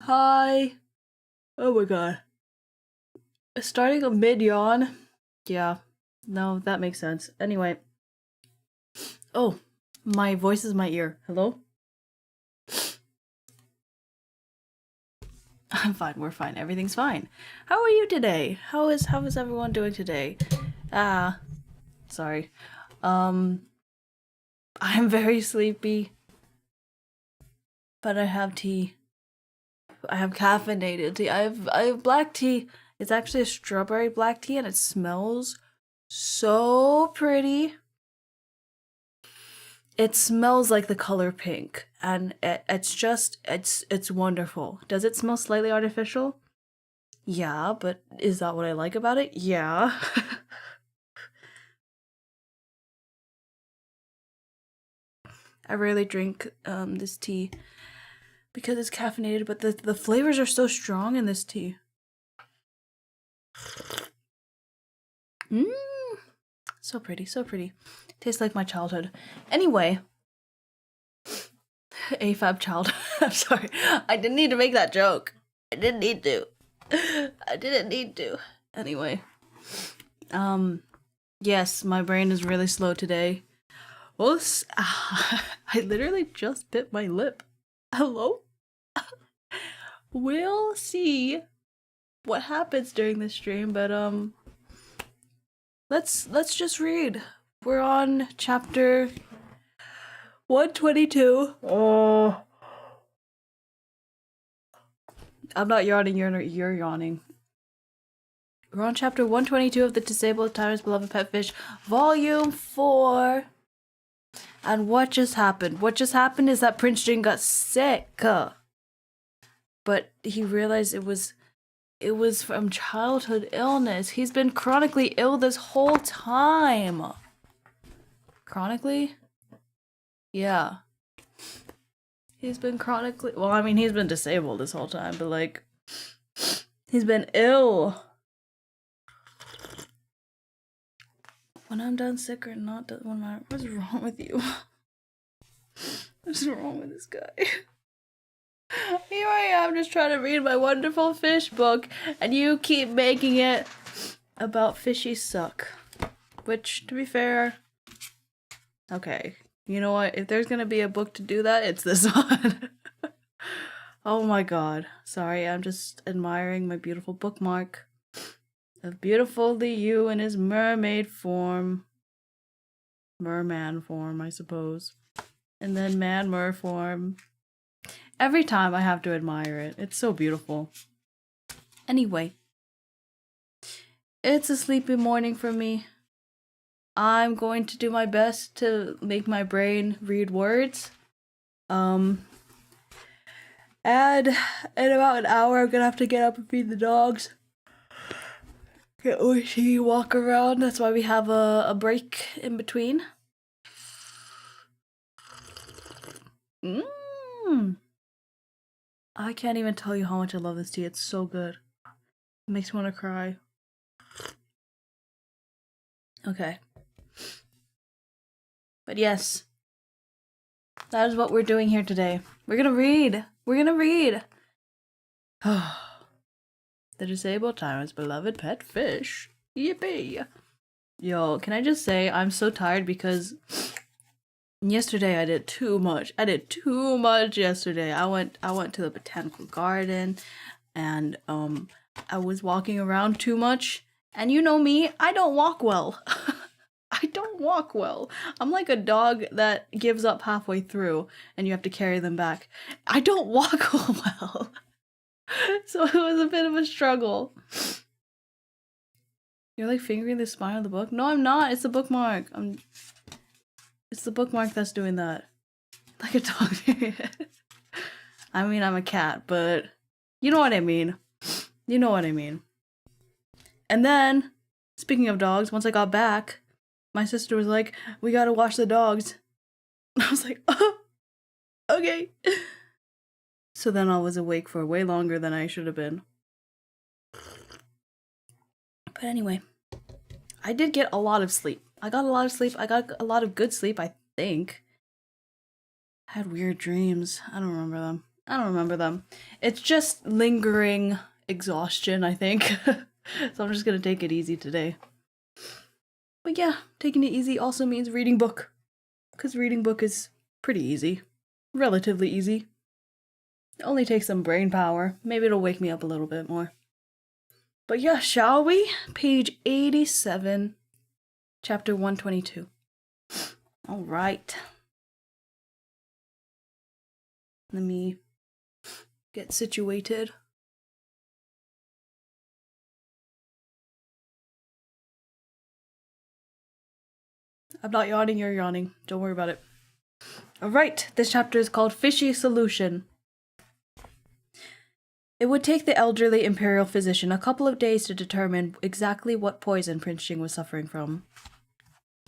Hi. Oh my god. Starting a mid-yawn? Yeah. No, that makes sense. Anyway. Oh, my voice is my ear. Hello? I'm fine, we're fine. Everything's fine. How are you today? How is everyone doing today? Sorry. I'm very sleepy. But I have tea. I have caffeinated tea. I have black tea. It's actually a strawberry black tea and it smells so pretty. It smells like the color pink and it's wonderful. Does it smell slightly artificial? Yeah, but is that what I like about it? Yeah. I rarely drink this tea because it's caffeinated, but the flavors are so strong in this tea. Mmm. So pretty, so pretty. Tastes like my childhood. Anyway. AFAB child. I'm sorry. I didn't need to make that joke. I didn't need to. I didn't need to. Anyway. Yes, my brain is really slow today. Well, I literally just bit my lip. Hello? We'll see what happens during this stream, but let's just read. We're on chapter 122. Oh. I'm not yawning, you're yawning. We're on chapter 122 of the Disabled Tyrant's Beloved Pet Fish, Vol.4. And what just happened? What just happened is that Prince Jing got sick. But he realized it was from childhood illness. He's been chronically ill this whole time. Chronically? Yeah. He's been chronically... Well, I mean, he's been disabled this whole time, but, like... He's been ill. When I'm done sick or not, doesn't matter. What's wrong with you? What's wrong with this guy? Here I am just trying to read my wonderful fish book, and you keep making it about fishy suck. Which, to be fair... Okay. You know what? If there's gonna be a book to do that, it's this one. Oh my god. Sorry, I'm just admiring my beautiful bookmark. Of beautiful Liu in his mermaid form. Merman form, I suppose. And then man-mer form. Every time I have to admire it. It's so beautiful. Anyway. It's a sleepy morning for me. I'm going to do my best to make my brain read words. And in about an hour I'm gonna have to get up and feed the dogs. Get Fishy, walk around. That's why we have a break in between. I can't even tell you how much I love this tea. It's so good. It makes me want to cry. Okay. But yes. That is what we're doing here today. We're gonna read. We're gonna read. The Disabled Tyrant's Beloved Pet Fish. Yippee! Yo, can I just say I'm so tired because yesterday I did too much. I did too much yesterday. I went to the botanical garden and I was walking around too much. And you know me, I don't walk well. I don't walk well. I'm like a dog that gives up halfway through and you have to carry them back. I don't walk well. So it was a bit of a struggle. You're like fingering the spine of the book? No, I'm not. It's the bookmark. It's the bookmark that's doing that. Like a dog. I mean, I'm a cat, but you know what I mean. You know what I mean. And then, speaking of dogs, once I got back, my sister was like, we gotta wash the dogs. I was like, oh, okay. So then I was awake for way longer than I should have been. But anyway, I did get a lot of sleep. I got a lot of sleep. I got a lot of good sleep, I think. I had weird dreams. I don't remember them. I don't remember them. It's just lingering exhaustion, I think. So I'm just gonna take it easy today. But yeah, taking it easy also means reading book. Because reading book is pretty easy. Relatively easy. It only takes some brain power. Maybe it'll wake me up a little bit more. But yeah, shall we? Page 87, chapter 122. Alright. Let me get situated. I'm not yawning, you're yawning. Don't worry about it. Alright, this chapter is called Fishy Solution. It would take the elderly imperial physician a couple of days to determine exactly what poison Prince Jing was suffering from.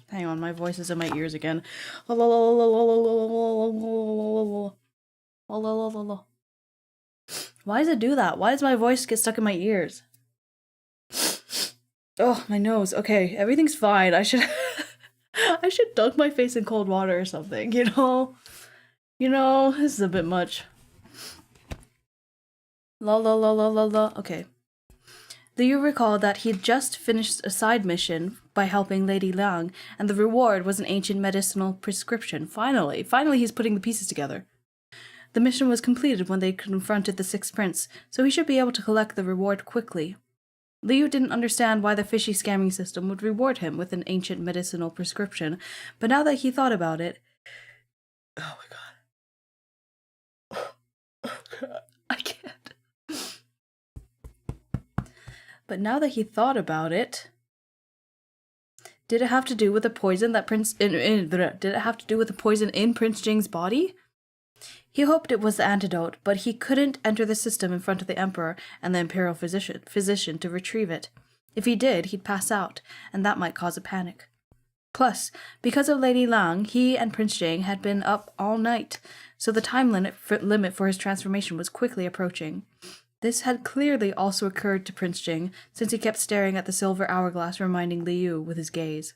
Hang on, my voice is in my ears again. Why does it do that? Why does my voice get stuck in my ears? Oh, my nose. Okay, everything's fine. I should I should dunk my face in cold water or something, you know? You know, this is a bit much. Okay. Do you recall that he'd just finished a side mission by helping Lady Liang, and the reward was an ancient medicinal prescription? Finally he's putting the pieces together. The mission was completed when they confronted the Sixth Prince, so he should be able to collect the reward quickly. Liu didn't understand why the fishy scamming system would reward him with an ancient medicinal prescription, but now that he thought about it... Oh my god. Oh god. I can't. But now that he thought about it... Did it have to do with the poison that did it have to do with the poison in Prince Jing's body? He hoped it was the antidote, but he couldn't enter the system in front of the Emperor and the Imperial physician to retrieve it. If he did, he'd pass out, and that might cause a panic. Plus, because of Lady Liang, he and Prince Jing had been up all night, so the time limit for his transformation was quickly approaching. This had clearly also occurred to Prince Jing, since he kept staring at the silver hourglass reminding Liu with his gaze.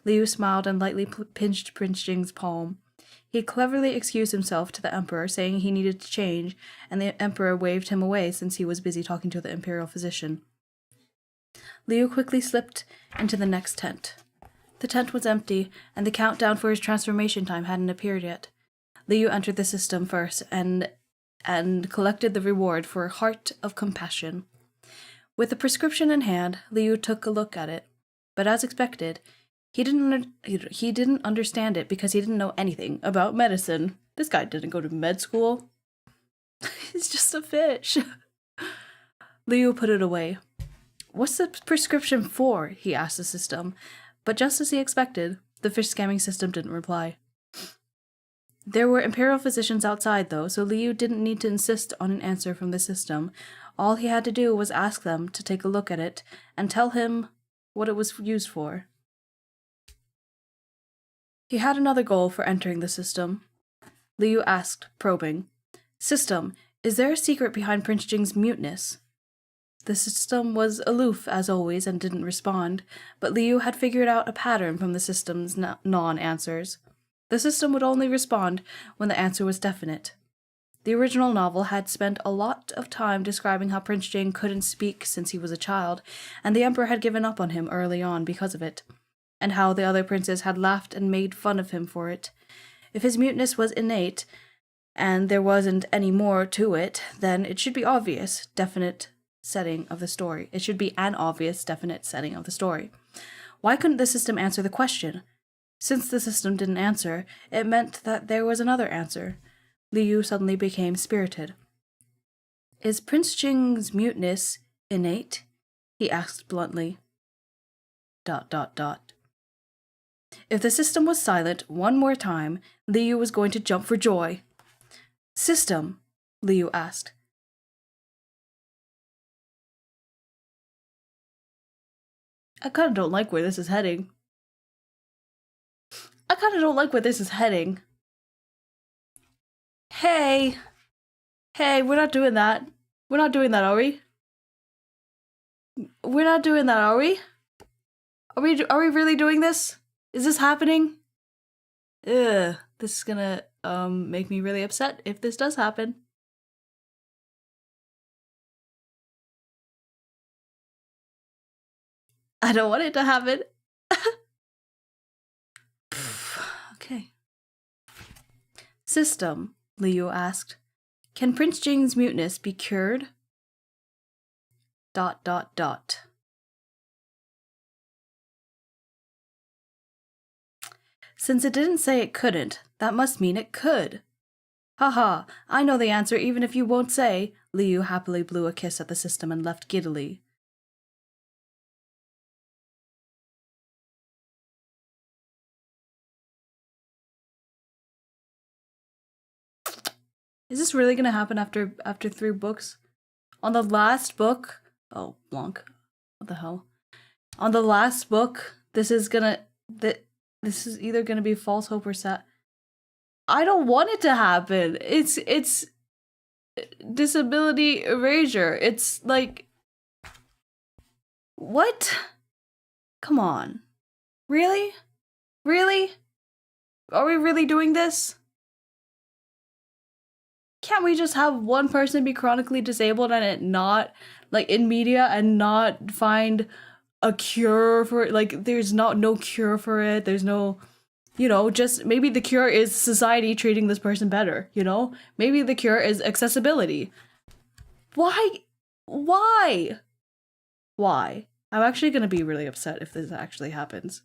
Liu smiled and lightly pinched Prince Jing's palm. He cleverly excused himself to the Emperor, saying he needed to change, and the Emperor waved him away since he was busy talking to the Imperial physician. Liu quickly slipped into the next tent. The tent was empty, and the countdown for his transformation time hadn't appeared yet. Liu entered the system first and collected the reward for Heart of Compassion. With the prescription in hand, Liu took a look at it, but as expected, he didn't understand it because he didn't know anything about medicine. This guy didn't go to med school. He's just a fish. Liu put it away. What's the prescription for? He asked the system, but just as he expected, the fish scamming system didn't reply. There were Imperial physicians outside, though, so Liu didn't need to insist on an answer from the system. All he had to do was ask them to take a look at it and tell him what it was used for. He had another goal for entering the system. Liu asked, probing, "System, is there a secret behind Prince Jing's muteness?" The system was aloof, as always, and didn't respond, but Liu had figured out a pattern from the system's non-answers. The system would only respond when the answer was definite. The original novel had spent a lot of time describing how Prince Jing couldn't speak since he was a child, and the Emperor had given up on him early on because of it, and how the other princes had laughed and made fun of him for it. If his muteness was innate, and there wasn't any more to it, then it should be obvious, definite setting of the story. It should be an obvious, definite setting of the story. Why couldn't the system answer the question? Since the system didn't answer, it meant that there was another answer. Liu suddenly became spirited. "Is Prince Jing's muteness innate?" he asked bluntly. ... If the system was silent one more time, Liu was going to jump for joy. "System," Liu asked. I kinda don't like where this is heading. Hey! Hey, we're not doing that. We're not doing that, are we? We're not doing that, are we? Are we really doing this? Is this happening? Ugh, this is gonna make me really upset if this does happen. I don't want it to happen. Okay. System, Liu asked. Can Prince Jing's muteness be cured? ... Since it didn't say it couldn't, that must mean it could. Haha, I know the answer even if you won't say. Liu happily blew a kiss at the system and left giddily. Is this really gonna happen after 3 books? On the last book... Oh, Blanc. What the hell? On the last book, this is either gonna be false hope or sad. I don't want it to happen. It's disability erasure. It's like... What? Come on. Really? Really? Are we really doing this? Can't we just have one person be chronically disabled and it not, like, in media and not find a cure for it? Like, there's no cure for it. There's no, you know, just maybe the cure is society treating this person better, you know? Maybe the cure is accessibility. Why? Why? Why? I'm actually gonna be really upset if this actually happens.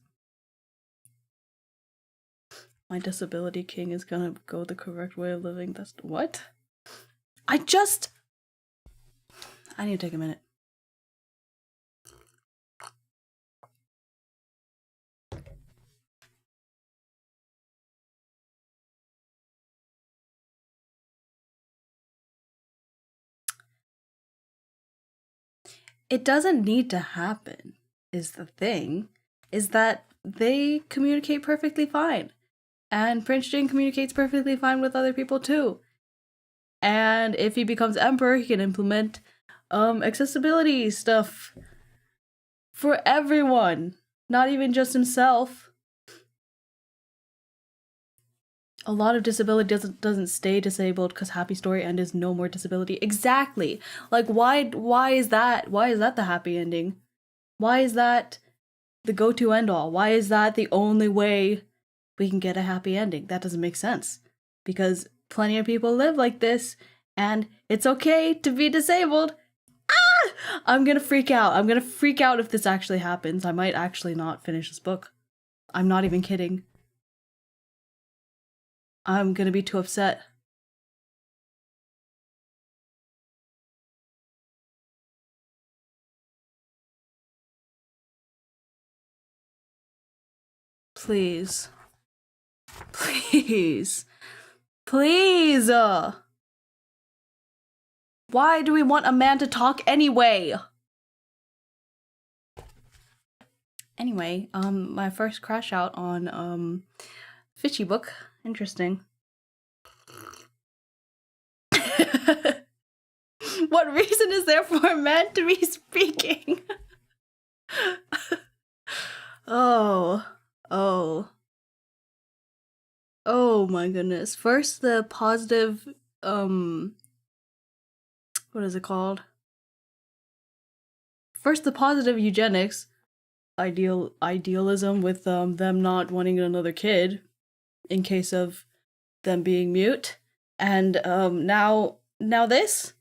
My disability king is gonna go the correct way of living. That's what? I need to take a minute. It doesn't need to happen, is the thing. Is that they communicate perfectly fine. And Prince Jing communicates perfectly fine with other people too. And if he becomes emperor, he can implement accessibility stuff for everyone, not even just himself. A lot of disability doesn't stay disabled because Happy Story End is no more disability. Exactly. Like, why is that? Why is that the happy ending? Why is that the go-to end all? Why is that the only way we can get a happy ending? That doesn't make sense. Because plenty of people live like this, and it's okay to be disabled. Ah! I'm gonna freak out. I'm gonna freak out if this actually happens. I might actually not finish this book. I'm not even kidding. I'm gonna be too upset. Please. Please. Please! Why do we want a man to talk anyway? Anyway, my first crash out on, Fishy book. Interesting. What reason is there for a man to be speaking? Oh my goodness. First, the positive, what is it called? First, the positive eugenics idealism with them not wanting another kid in case of them being mute, and now this.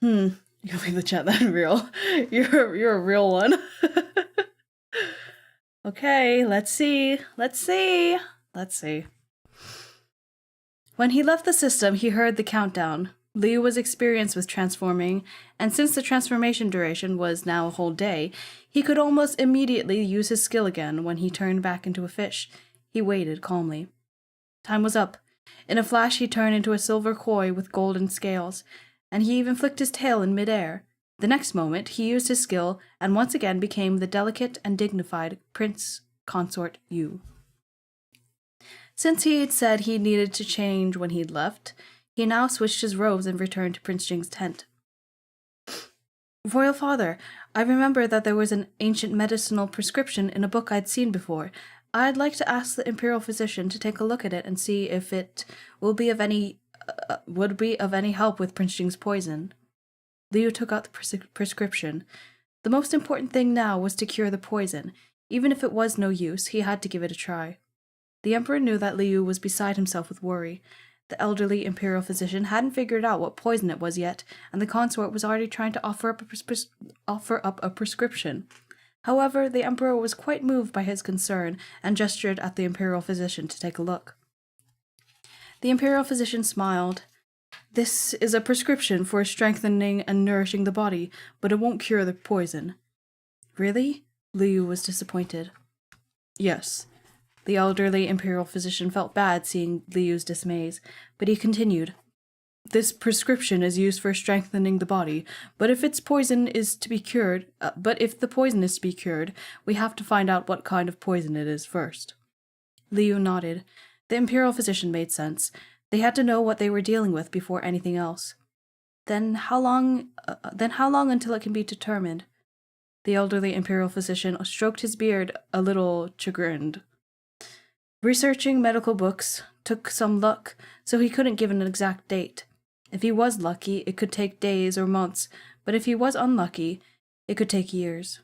You leave the chat that real. You're a real one. Okay, let's see. When he left the system, he heard the countdown. Liu was experienced with transforming, and since the transformation duration was now a whole day, he could almost immediately use his skill again when he turned back into a fish. He waited calmly. Time was up. In a flash, he turned into a silver koi with golden scales, and he even flicked his tail in midair. The next moment, he used his skill and once again became the delicate and dignified Prince Consort Yu. Since he had said he needed to change when he'd left, he now switched his robes and returned to Prince Jing's tent. Royal Father, I remember that there was an ancient medicinal prescription in a book I'd seen before. I'd like to ask the imperial physician to take a look at it and see if it would be of any help with Prince Jing's poison. Liu took out the prescription. The most important thing now was to cure the poison. Even if it was no use, he had to give it a try. The Emperor knew that Liu was beside himself with worry. The elderly imperial physician hadn't figured out what poison it was yet, and the consort was already trying to offer up a prescription. However, the Emperor was quite moved by his concern and gestured at the imperial physician to take a look. The imperial physician smiled. "This is a prescription for strengthening and nourishing the body, but it won't cure the poison." "Really?" Liu was disappointed. "Yes." The elderly imperial physician felt bad seeing Liu's dismays, but he continued. "This prescription is used for strengthening the body, but if the poison is to be cured, we have to find out what kind of poison it is first." Liu nodded. The imperial physician made sense. They had to know what they were dealing with before anything else. Then how long until it can be determined?" The elderly imperial physician stroked his beard, a little chagrined. "Researching medical books took some luck, so he couldn't give an exact date. If he was lucky, it could take days or months, but if he was unlucky, it could take years."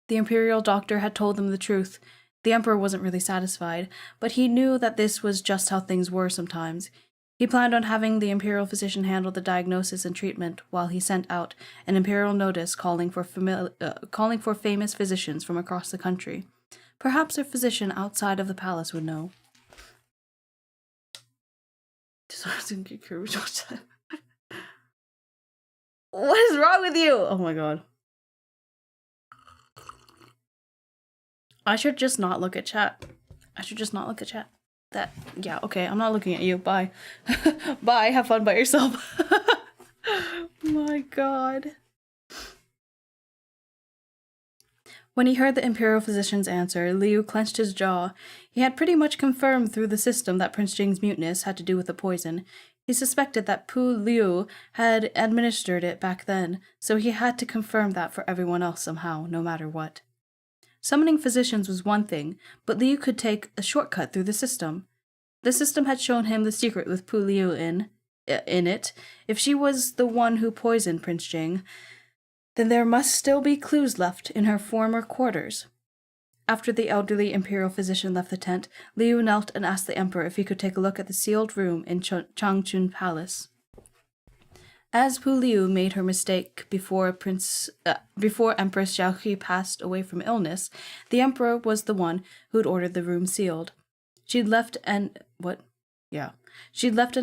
The imperial doctor had told them the truth. The Emperor wasn't really satisfied, but he knew that this was just how things were sometimes. He planned on having the imperial physician handle the diagnosis and treatment while he sent out an imperial notice calling for famous physicians from across the country. Perhaps a physician outside of the palace would know. What is wrong with you? Oh my god. I should just not look at chat. Yeah, okay, I'm not looking at you. Bye. Bye, have fun by yourself. My god. When he heard the imperial physician's answer, Liu clenched his jaw. He had pretty much confirmed through the system that Prince Jing's muteness had to do with the poison. He suspected that Pu Liu had administered it back then, so he had to confirm that for everyone else somehow, no matter what. Summoning physicians was one thing, but Liu could take a shortcut through the system. The system had shown him the secret with Pu Liu in it. If she was the one who poisoned Prince Jing, then there must still be clues left in her former quarters. After the elderly imperial physician left the tent, Liu knelt and asked the Emperor if he could take a look at the sealed room in Changchun Palace. As Pu Liu made her mistake before Empress Xiaohui passed away from illness, the Emperor was the one who'd ordered the room sealed. She'd left an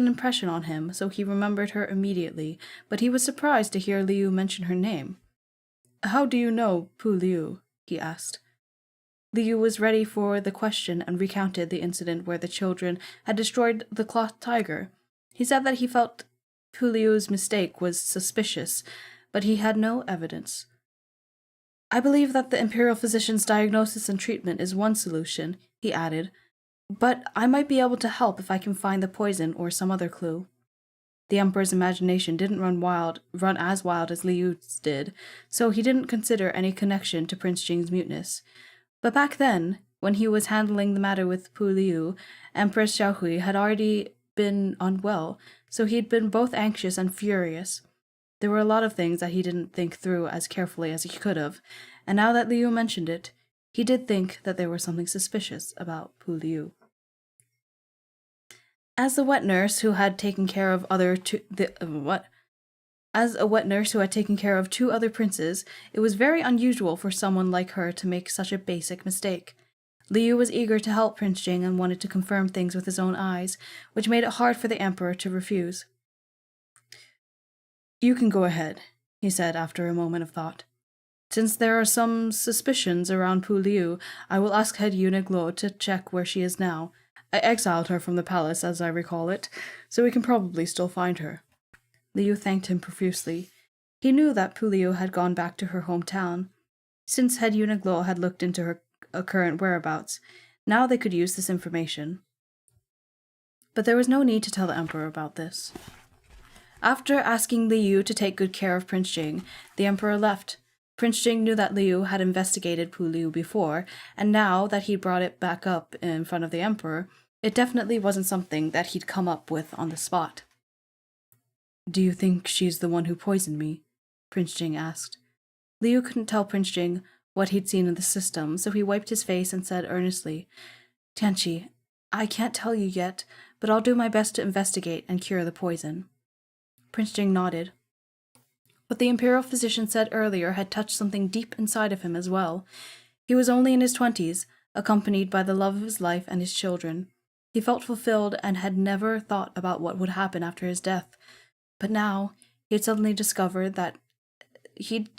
impression on him, so he remembered her immediately, but he was surprised to hear Liu mention her name. "How do you know Pu Liu?" he asked. Liu was ready for the question and recounted the incident where the children had destroyed the cloth tiger. He said that he felt Pu Liu's mistake was suspicious, but he had no evidence. "I believe that the imperial physician's diagnosis and treatment is one solution," he added, "but I might be able to help if I can find the poison or some other clue." The Emperor's imagination didn't run as wild as Liu's did, so he didn't consider any connection to Prince Jing's muteness. But back then, when he was handling the matter with Pu Liu, Empress Xiaohui had already been unwell, so he'd been both anxious and furious. There were a lot of things that he didn't think through as carefully as he could have, and now that Liu mentioned it, he did think that there was something suspicious about Pu Liu. As a wet nurse who had taken care of two other princes, it was very unusual for someone like her to make such a basic mistake. Liu was eager to help Prince Jing and wanted to confirm things with his own eyes, which made it hard for the Emperor to refuse. "You can go ahead," he said after a moment of thought. "Since there are some suspicions around Pu Liu, I will ask head eunuch Lo to check where she is now. I exiled her from the palace, as I recall it, so we can probably still find her." Liu thanked him profusely. He knew that Pu Liu had gone back to her hometown. Since head eunuch Lo had looked into her current whereabouts, now they could use this information. But there was no need to tell the Emperor about this. After asking Liu to take good care of Prince Jing, the Emperor left. Prince Jing knew that Liu had investigated Pu Liu before, and now that he'd brought it back up in front of the Emperor, it definitely wasn't something that he'd come up with on the spot. Do you think she's the one who poisoned me? Prince Jing asked. Liu couldn't tell Prince Jing what he'd seen in the system, so he wiped his face and said earnestly, Tianqi, I can't tell you yet, but I'll do my best to investigate and cure the poison. Prince Jing nodded. What the imperial physician said earlier had touched something deep inside of him as well. He was only in his 20s, accompanied by the love of his life and his children. He felt fulfilled and had never thought about what would happen after his death. But now he'd suddenly discovered that he had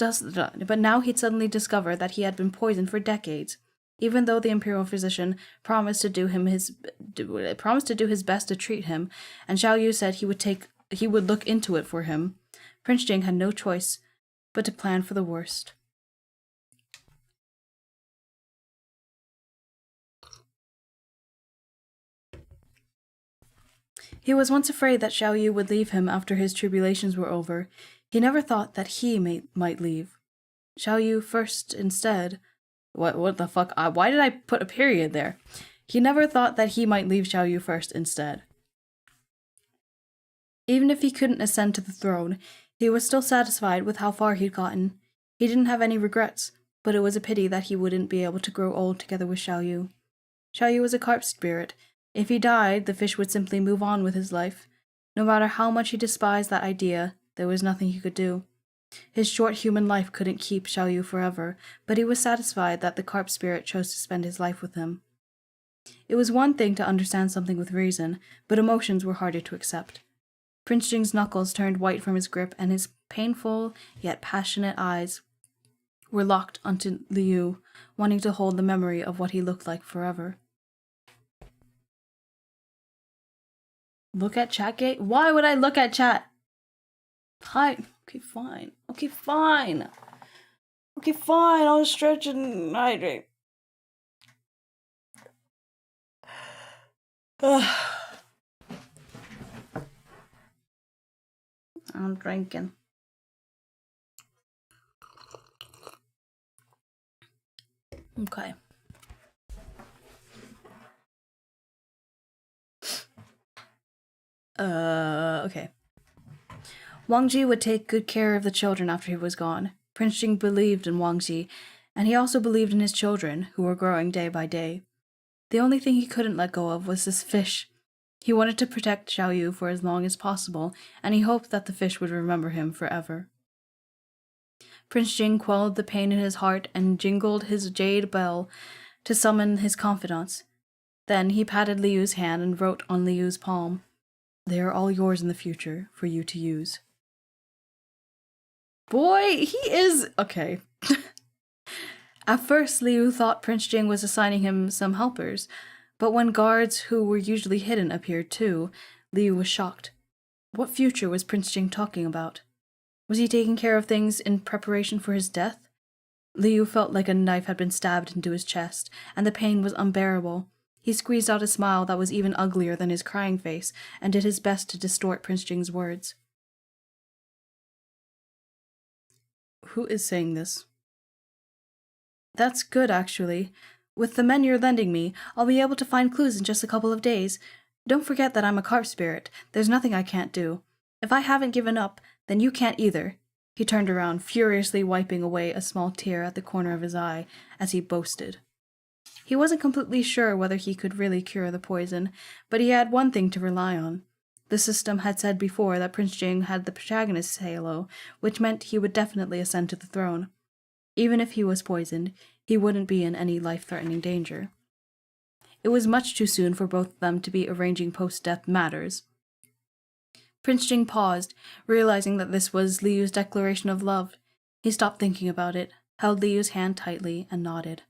been poisoned for decades. Even though the imperial physician promised to do his best to treat him, and Xiao Yu said he would look into it for him, Prince Jing had no choice but to plan for the worst. He was once afraid that Xiao Yu would leave him after his tribulations were over. He never thought that he might leave. Xiao Yu first instead. What the fuck? Why did I put a period there? He never thought that he might leave Xiao Yu first instead. Even if he couldn't ascend to the throne, he was still satisfied with how far he'd gotten. He didn't have any regrets, but it was a pity that he wouldn't be able to grow old together with Xiao Yu. Xiao Yu was a carp spirit. If he died, the fish would simply move on with his life. No matter how much he despised that idea, there was nothing he could do. His short human life couldn't keep Xiao Yu forever, but he was satisfied that the carp spirit chose to spend his life with him. It was one thing to understand something with reason, but emotions were harder to accept. Prince Jing's knuckles turned white from his grip, and his painful yet passionate eyes were locked onto Liu, wanting to hold the memory of what he looked like forever. Look at chat gate? Why would I look at chat? Hi. Okay, fine. Okay, fine. Okay, fine. I'll stretch and hydrate. I'm drinking. Okay. Okay. Wang Ji would take good care of the children after he was gone. Prince Jing believed in Wang Ji, and he also believed in his children, who were growing day by day. The only thing he couldn't let go of was this fish. He wanted to protect Xiao Yu for as long as possible, and he hoped that the fish would remember him forever. Prince Jing quelled the pain in his heart and jingled his jade bell to summon his confidants. Then he patted Liu's hand and wrote on Liu's palm, "They are all yours in the future, for you to use." Boy, he is... Okay. At first, Liu thought Prince Jing was assigning him some helpers, but when guards who were usually hidden appeared too, Liu was shocked. What future was Prince Jing talking about? Was he taking care of things in preparation for his death? Liu felt like a knife had been stabbed into his chest, and the pain was unbearable. He squeezed out a smile that was even uglier than his crying face, and did his best to distort Prince Jing's words. Who is saying this? That's good, actually. With the men you're lending me, I'll be able to find clues in just a couple of days. Don't forget that I'm a carp spirit. There's nothing I can't do. If I haven't given up, then you can't either. He turned around, furiously wiping away a small tear at the corner of his eye as he boasted. He wasn't completely sure whether he could really cure the poison, but he had one thing to rely on. The system had said before that Prince Jing had the protagonist's halo, which meant he would definitely ascend to the throne. Even if he was poisoned, he wouldn't be in any life-threatening danger. It was much too soon for both of them to be arranging post-death matters. Prince Jing paused, realizing that this was Liu's declaration of love. He stopped thinking about it, held Liu's hand tightly, and nodded.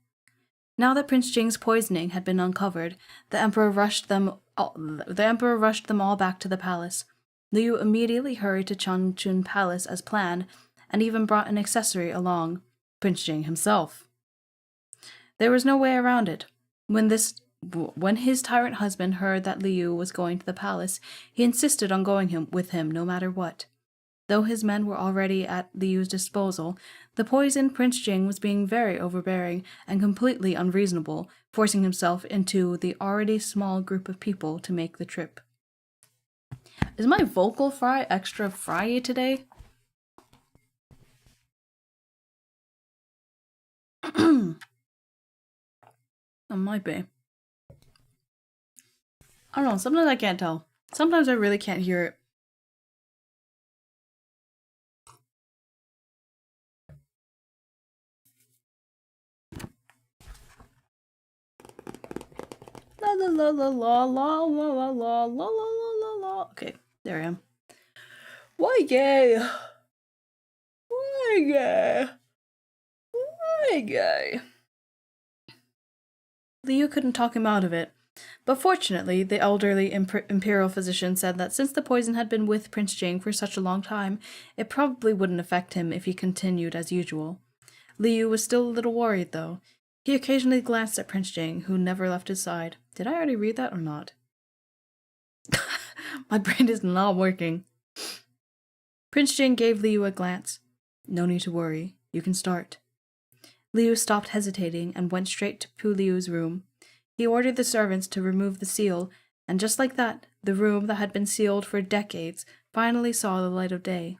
Now that Prince Jing's poisoning had been uncovered, the Emperor rushed them all back to the palace. Liu immediately hurried to Changchun Palace as planned, and even brought an accessory along, Prince Jing himself. There was no way around it. When his tyrant husband heard that Liu was going to the palace, he insisted on going with him no matter what. Though his men were already at Liu's disposal, the poisoned Prince Jing was being very overbearing and completely unreasonable, forcing himself into the already small group of people to make the trip. Is my vocal fry extra fry today? It might be. I don't know, sometimes I can't tell. Sometimes I really can't hear it. La la la la la la la la la la la la. Okay, there I am. Why gay? Why gay? Why gay? Liu couldn't talk him out of it, but fortunately, the elderly imperial physician said that since the poison had been with Prince Jing for such a long time, it probably wouldn't affect him if he continued as usual. Liu was still a little worried, though. He occasionally glanced at Prince Jing, who never left his side. Did I already read that or not? My brain is not working. Prince Jing gave Liu a glance. No need to worry. You can start. Liu stopped hesitating and went straight to Pu Liu's room. He ordered the servants to remove the seal, and just like that, the room that had been sealed for decades finally saw the light of day.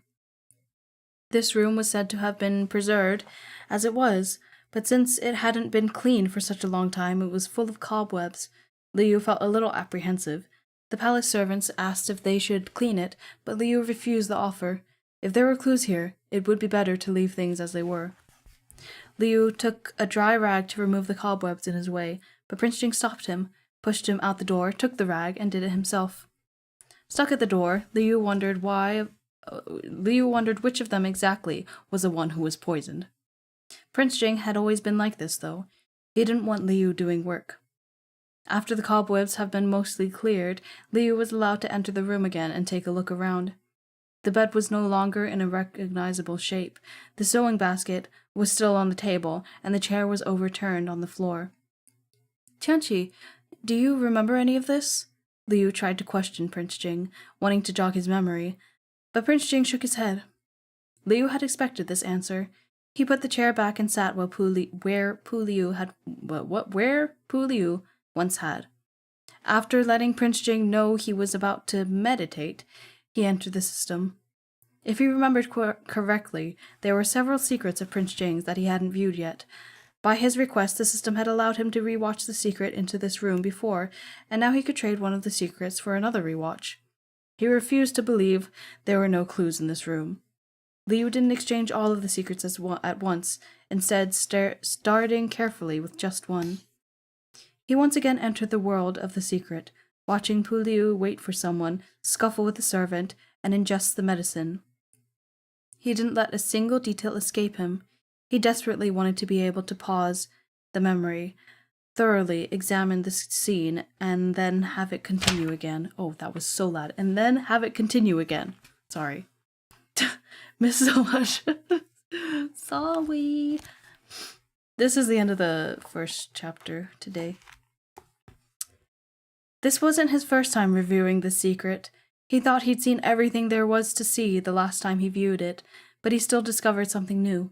This room was said to have been preserved as it was, but since it hadn't been cleaned for such a long time, it was full of cobwebs. Liu felt a little apprehensive. The palace servants asked if they should clean it, but Liu refused the offer. If there were clues here, it would be better to leave things as they were. Liu took a dry rag to remove the cobwebs in his way, but Prince Jing stopped him, pushed him out the door, took the rag, and did it himself. Stuck at the door, Liu wondered which of them exactly was the one who was poisoned. Prince Jing had always been like this, though. He didn't want Liu doing work. After the cobwebs had been mostly cleared, Liu was allowed to enter the room again and take a look around. The bed was no longer in a recognizable shape. The sewing basket was still on the table, and the chair was overturned on the floor. Tianqi, do you remember any of this? Liu tried to question Prince Jing, wanting to jog his memory, but Prince Jing shook his head. Liu had expected this answer. He put the chair back and sat where Pu Liu once had. After letting Prince Jing know he was about to meditate, he entered the system. If he remembered correctly, there were several secrets of Prince Jing's that he hadn't viewed yet. By his request, the system had allowed him to rewatch the secret into this room before, and now he could trade one of the secrets for another rewatch. He refused to believe there were no clues in this room. Liu didn't exchange all of the secrets at once, instead starting carefully with just one. He once again entered the world of the secret, watching Pu Liu wait for someone, scuffle with the servant, and ingest the medicine. He didn't let a single detail escape him. He desperately wanted to be able to pause the memory, thoroughly examine the scene, and then have it continue again. Oh, that was so loud. And then have it continue again. Sorry. Miss so much. Sorry. This is the end of the first chapter today. This wasn't his first time reviewing The Secret. He thought he'd seen everything there was to see the last time he viewed it, but he still discovered something new.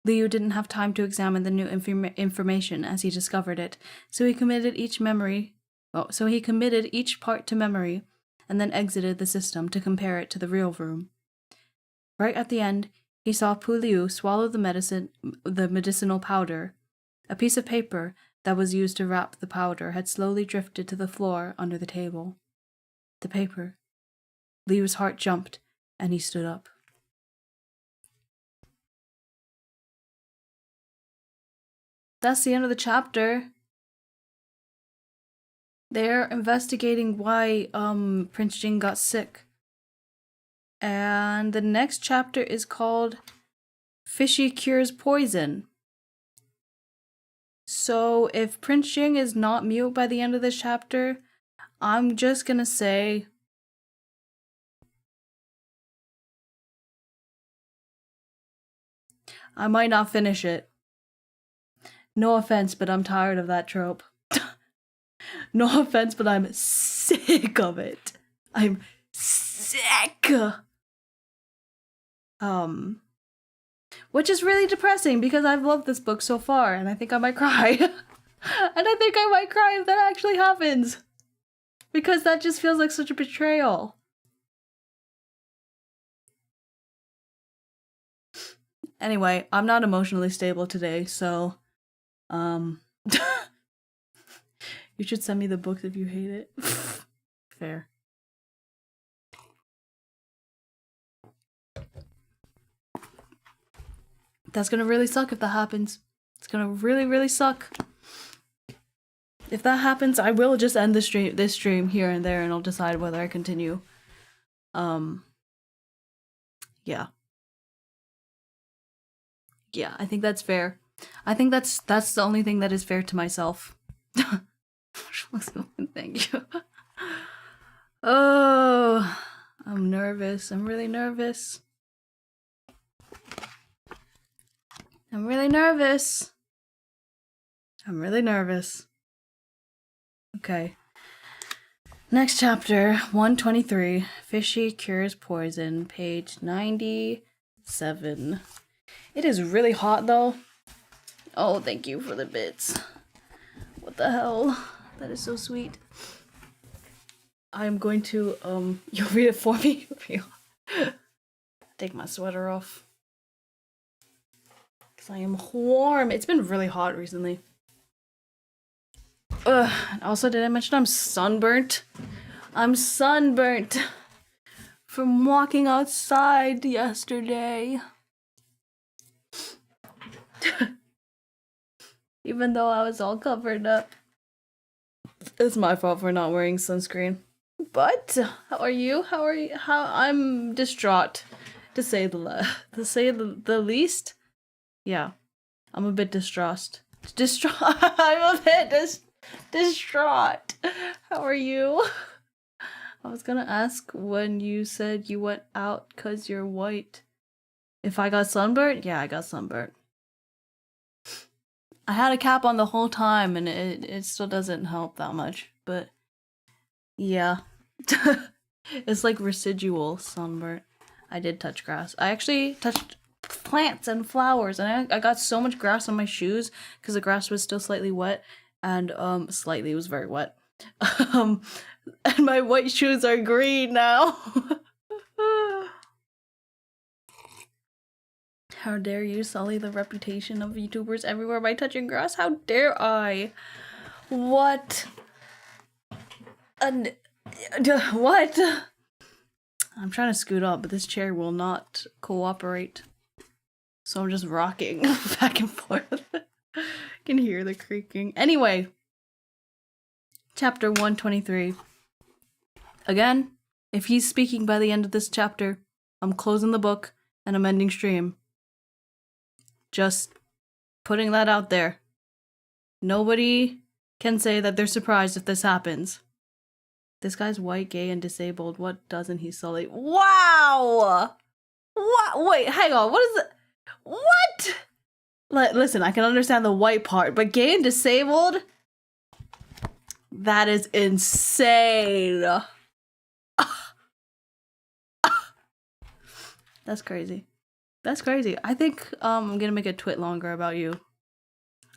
Liu didn't have time to examine the new information as he discovered it, so he committed each part to memory, and then exited the system to compare it to the real room. Right at the end, he saw Pu Liu swallow the medicinal powder. A piece of paper that was used to wrap the powder had slowly drifted to the floor under the table. The paper. Liu's heart jumped, and he stood up. That's the end of the chapter. They're investigating why Prince Jing got sick. And the next chapter is called Fishy Cures Poison. So if Prince Jing is not mute by the end of this chapter, I'm just gonna say I might not finish it. No offense, but I'm tired of that trope. No offense, but I'm sick of it. I'm sick. Which is really depressing because I've loved this book so far and I think I might cry. And I think I might cry if that actually happens. Because that just feels like such a betrayal. Anyway, I'm not emotionally stable today, so you should send me the books if you hate it. Fair. That's gonna really suck if that happens. It's gonna really, really suck. If that happens, I will just end this stream here and there, and I'll decide whether I continue. Yeah. Yeah, I think that's fair. I think that's the only thing that is fair to myself. Thank you. Oh, I'm nervous. I'm really nervous. I'm really nervous. I'm really nervous. Okay. Next chapter, 123. Fishy cures poison, page 97. It is really hot though. Oh, thank you for the bits. What the hell? That is so sweet. I'm going to, you'll read it for me? Take my sweater off. Because I am warm. It's been really hot recently. Also, did I mention I'm sunburnt? I'm sunburnt from walking outside yesterday. Even though I was all covered up. It's my fault for not wearing sunscreen. But how are you? I'm distraught, to say the least. Yeah, I'm a bit distraught. I'm a bit distraught. How are you? I was gonna ask when you said you went out 'cause you're white. If I got sunburnt? Yeah, I got sunburnt. I had a cap on the whole time, and it still doesn't help that much, but yeah. It's like residual sunburn. I did touch grass. I actually touched plants and flowers, and I got so much grass on my shoes because the grass was still slightly wet, and slightly, it was very wet. And my white shoes are green now. How dare you sully the reputation of YouTubers everywhere by touching grass? How dare I? What? What? I'm trying to scoot up, but this chair will not cooperate. So I'm just rocking back and forth. I can hear the creaking. Anyway. Chapter 123. Again, if he's speaking by the end of this chapter, I'm closing the book and I'm ending stream. Just putting that out there. Nobody can say that they're surprised if this happens. This guy's white, gay, and disabled. What doesn't he sully? Wow! What? Wait, hang on. What is it? What? Listen, I can understand the white part, but gay and disabled? That is insane. That's crazy. That's crazy. I think I'm gonna make a twit longer about you.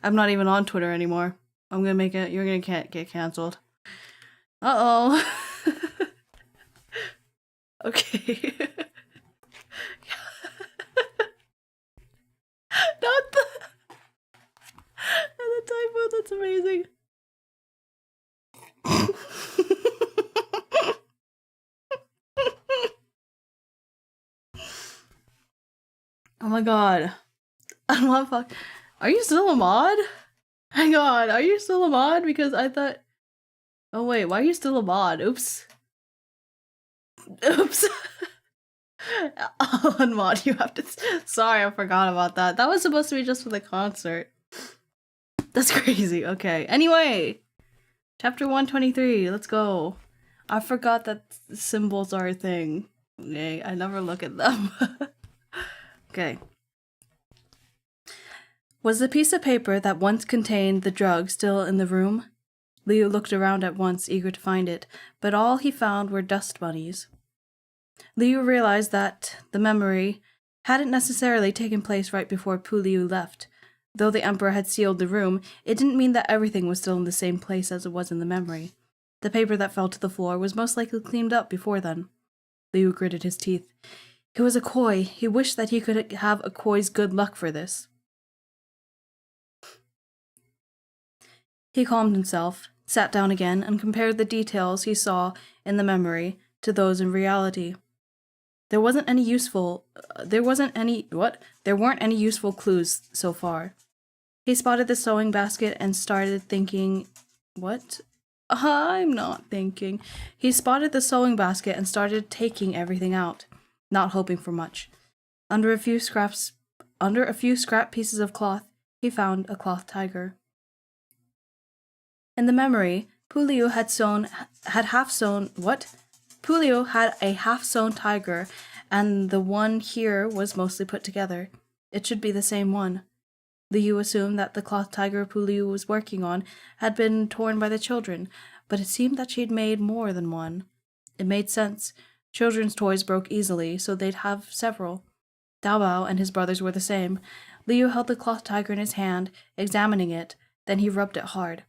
I'm not even on Twitter anymore. I'm gonna make it. You're gonna get canceled. Uh-oh. Okay. Not the typo. That's amazing. Oh my god. I'm not fuck. Are you still a mod? Hang on. Are you still a mod? Because I thought. Oh wait, why are you still a mod? Oops. Oops. I'll unmod. You have to. Sorry, I forgot about that. That was supposed to be just for the concert. That's crazy. Okay. Anyway, chapter 123. Let's go. I forgot that symbols are a thing. Okay, I never look at them. Okay. Was the piece of paper that once contained the drug still in the room? Liu looked around at once, eager to find it, but all he found were dust bunnies. Liu realized that the memory hadn't necessarily taken place right before Puliu left. Though the Emperor had sealed the room, it didn't mean that everything was still in the same place as it was in the memory. The paper that fell to the floor was most likely cleaned up before then. Liu gritted his teeth. It was a koi. He wished that he could have a koi's good luck for this. He calmed himself, sat down again, and compared the details he saw in the memory to those in reality. There weren't any useful clues so far. He spotted the sewing basket and started thinking, what? I'm not thinking. He spotted the sewing basket and started taking everything out, not hoping for much. Under a few scrap pieces of cloth, he found a cloth tiger. In the memory, Pulio Pulio had a half-sewn tiger, and the one here was mostly put together. It should be the same one. Liu assumed that the cloth tiger Pulio was working on had been torn by the children, but it seemed that she'd made more than one. It made sense. Children's toys broke easily, so they'd have several. Dao Bao and his brothers were the same. Liu held the cloth tiger in his hand, examining it, then he rubbed it hard.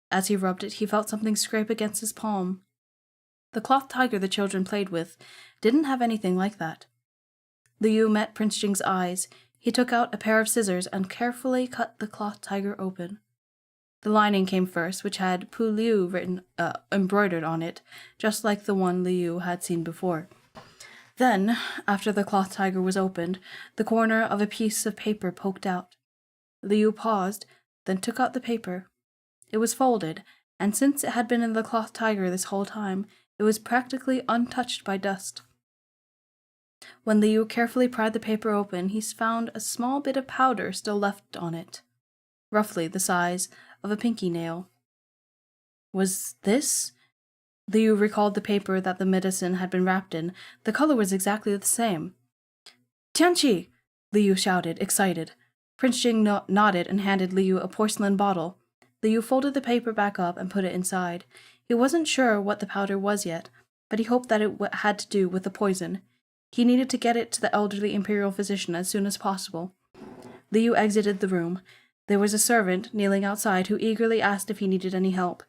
As he rubbed it, he felt something scrape against his palm. The cloth tiger the children played with didn't have anything like that. Liu met Prince Jing's eyes. He took out a pair of scissors and carefully cut the cloth tiger open. The lining came first, which had Pu Liu embroidered on it, just like the one Liu had seen before. Then, after the cloth tiger was opened, the corner of a piece of paper poked out. Liu paused, then took out the paper. It was folded, and since it had been in the cloth tiger this whole time, it was practically untouched by dust. When Liu carefully pried the paper open, he found a small bit of powder still left on it, roughly the size of a pinky nail. Was this? Liu recalled the paper that the medicine had been wrapped in. The color was exactly the same. Tianqi! Liu shouted, excited. Prince Jing nodded and handed Liu a porcelain bottle. Liu folded the paper back up and put it inside. He wasn't sure what the powder was yet, but he hoped that it had to do with the poison. He needed to get it to the elderly imperial physician as soon as possible. Liu exited the room. There was a servant kneeling outside who eagerly asked if he needed any help.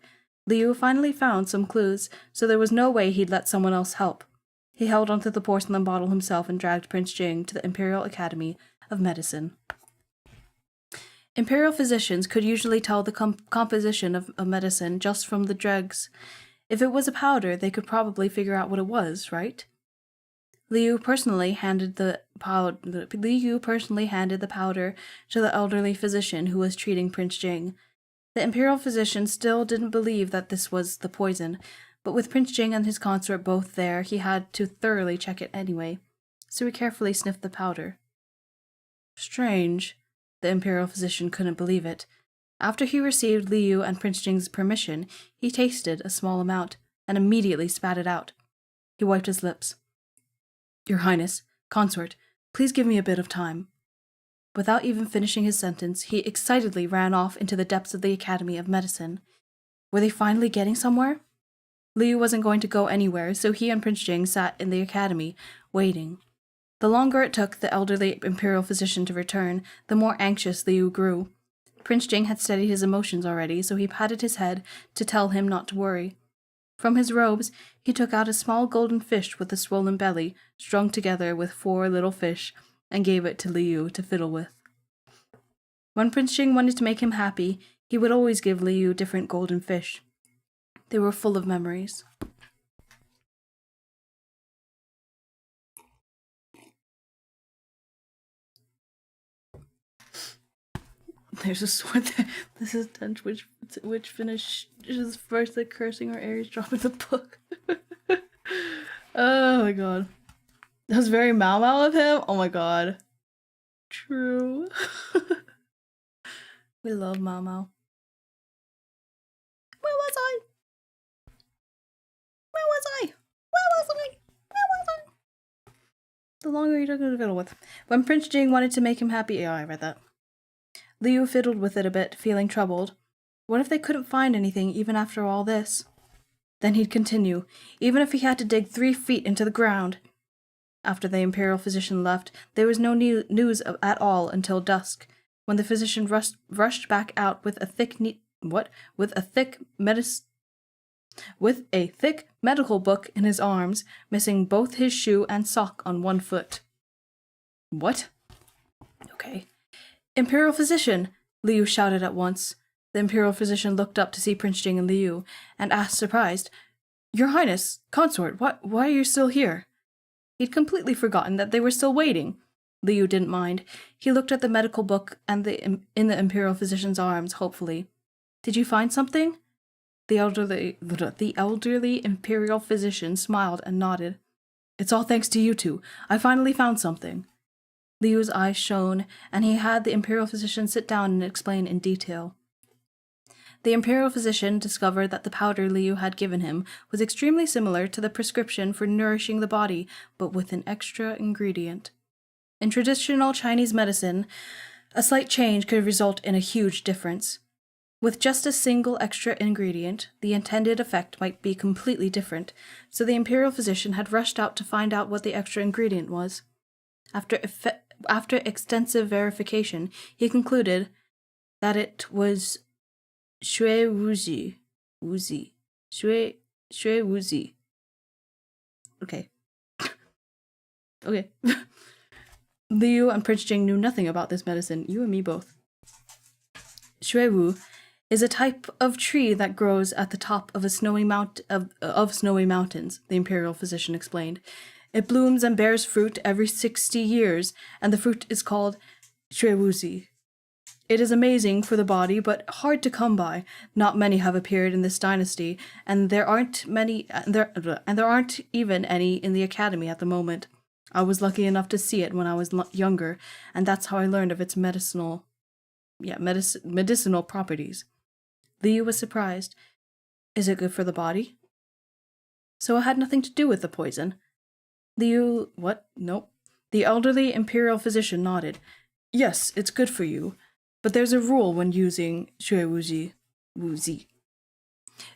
Liu finally found some clues, so there was no way he'd let someone else help. He held onto the porcelain bottle himself and dragged Prince Jing to the Imperial Academy of Medicine. Imperial physicians could usually tell the composition of a medicine just from the dregs. If it was a powder, they could probably figure out what it was, right? Liu personally handed the powder to the elderly physician who was treating Prince Jing. The imperial physician still didn't believe that this was the poison, but with Prince Jing and his consort both there, he had to thoroughly check it anyway, so he carefully sniffed the powder. Strange. The imperial physician couldn't believe it. After he received Liu and Prince Jing's permission, he tasted a small amount and immediately spat it out. He wiped his lips. Your Highness, consort, please give me a bit of time. Without even finishing his sentence, he excitedly ran off into the depths of the Academy of Medicine. Were they finally getting somewhere? Liu wasn't going to go anywhere, so he and Prince Jing sat in the academy, waiting. The longer it took the elderly imperial physician to return, the more anxious Liu grew. Prince Jing had steadied his emotions already, so he patted his head to tell him not to worry. From his robes, he took out a small golden fish with a swollen belly, strung together with 4 little fish, and gave it to Liu to fiddle with. When Prince Jing wanted to make him happy, he would always give Liu different golden fish. They were full of memories. There's a sword there. This is Tench, which finishes first the cursing or Aries drop in the book. Oh my god. That was very Mau Mau of him. Oh my god. True. We love Mau Mau. Where was I? Where was I? Where was I? Where was I? The longer he took to fiddle with. When Prince Jing wanted to make him happy. Yeah, I read that. Liu fiddled with it a bit, feeling troubled. What if they couldn't find anything even after all this? Then he'd continue, even if he had to dig 3 feet into the ground. After the imperial physician left, there was no news at all until dusk, when the physician rushed back out with a thick with a thick medical book in his arms, missing both his shoe and sock on one foot. What? Okay. Imperial Physician! Liu shouted at once. The Imperial Physician looked up to see Prince Jing and Liu, and asked, surprised, Your Highness, consort, why are you still here? He'd completely forgotten that they were still waiting. Liu didn't mind. He looked at the medical book and in the Imperial Physician's arms, hopefully. Did you find something? The elderly Imperial Physician smiled and nodded. It's all thanks to you two. I finally found something. Liu's eyes shone, and he had the Imperial Physician sit down and explain in detail. The Imperial Physician discovered that the powder Liu had given him was extremely similar to the prescription for nourishing the body, but with an extra ingredient. In traditional Chinese medicine, a slight change could result in a huge difference. With just a single extra ingredient, the intended effect might be completely different, so the Imperial Physician had rushed out to find out what the extra ingredient was. After extensive verification, he concluded that it was Shui Wuzi. Shui Wuzi. Okay. Okay. Liu and Prince Jing knew nothing about this medicine. You and me both. Shui Wu is a type of tree that grows at the top of snowy mountains, the Imperial Physician explained. It blooms and bears fruit every 60 years, and the fruit is called Shui Wuzi. It is amazing for the body, but hard to come by. Not many have appeared in this dynasty, and there aren't even any in the academy at the moment. I was lucky enough to see it when I was younger, and that's how I learned of its medicinal properties. Liu was surprised. Is it good for the body? So it had nothing to do with the poison. Liu, what? Nope. The elderly Imperial Physician nodded. Yes, it's good for you. But there's a rule when using Shui Wuzi.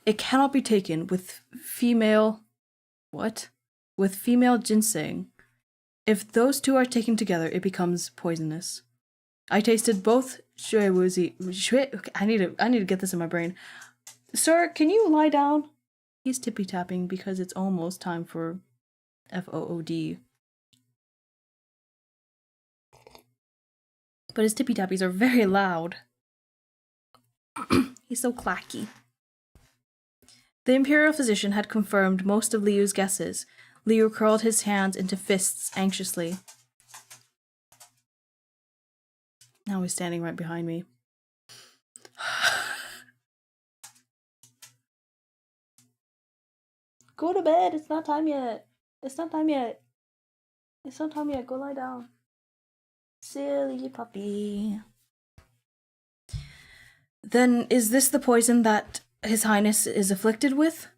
It cannot be taken with female... What? With female ginseng. If those two are taken together, it becomes poisonous. I tasted both Shui Wuzi... I need to get this in my brain. Sir, can you lie down? He's tippy-tapping because it's almost time for FOOD. But his tippy-tappies are very loud. He's so clacky. The Imperial Physician had confirmed most of Liu's guesses. Liu curled his hands into fists anxiously. Now he's standing right behind me. Go to bed. It's not time yet. It's not time yet. It's not time yet. Go lie down. Silly puppy. Then is this the poison that His Highness is afflicted with?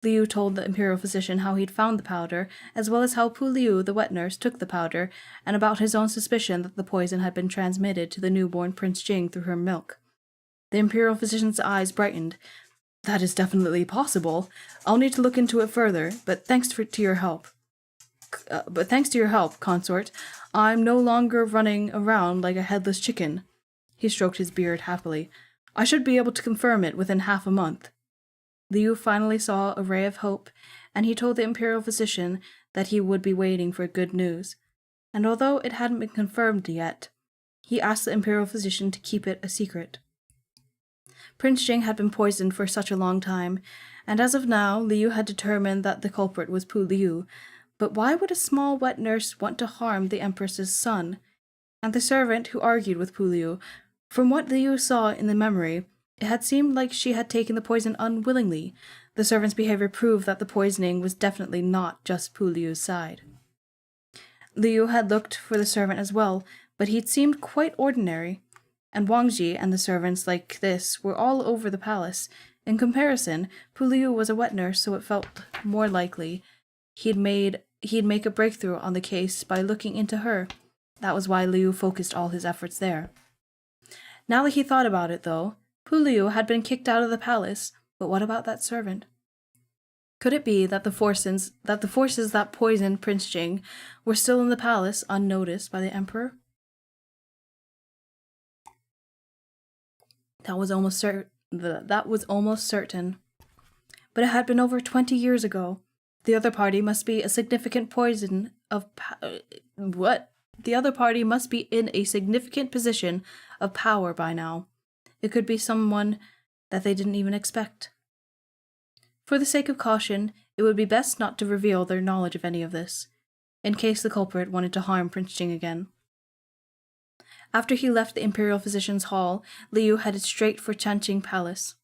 Liu told the Imperial Physician how he'd found the powder, as well as how Pu Liu, the wet nurse, took the powder, and about his own suspicion that the poison had been transmitted to the newborn Prince Jing through her milk. The Imperial Physician's eyes brightened. That is definitely possible. I'll need to look into it further, but thanks to your help. Consort, I'm no longer running around like a headless chicken. He stroked his beard happily. I should be able to confirm it within half a month. Liu finally saw a ray of hope, and he told the Imperial Physician that he would be waiting for good news. And although it hadn't been confirmed yet, he asked the Imperial Physician to keep it a secret. Prince Jing had been poisoned for such a long time, and as of now, Liu had determined that the culprit was Pu Liu. But why would a small wet nurse want to harm the Empress's son? And the servant who argued with Pu Liu, from what Liu saw in the memory, it had seemed like she had taken the poison unwillingly. The servant's behavior proved that the poisoning was definitely not just Pu Liu's side. Liu had looked for the servant as well, but he'd seemed quite ordinary. And Wang Ji and the servants like this were all over the palace. In comparison, Pu Liu was a wet nurse, so it felt more likely he'd make a breakthrough on the case by looking into her. That was why Liu focused all his efforts there. Now that he thought about it, though, Pu Liu had been kicked out of the palace, but what about that servant? Could it be that the forces that poisoned Prince Jing were still in the palace unnoticed by the Emperor? That was almost certain. but it had been over 20 years ago. The other party must be a significant poison of what? The other party must be in a significant position of power by now. It could be someone that they didn't even expect. For the sake of caution, it would be best not to reveal their knowledge of any of this, in case the culprit wanted to harm Prince Jing again. After he left the Imperial Physician's Hall, Liu headed straight for Chanqing Palace.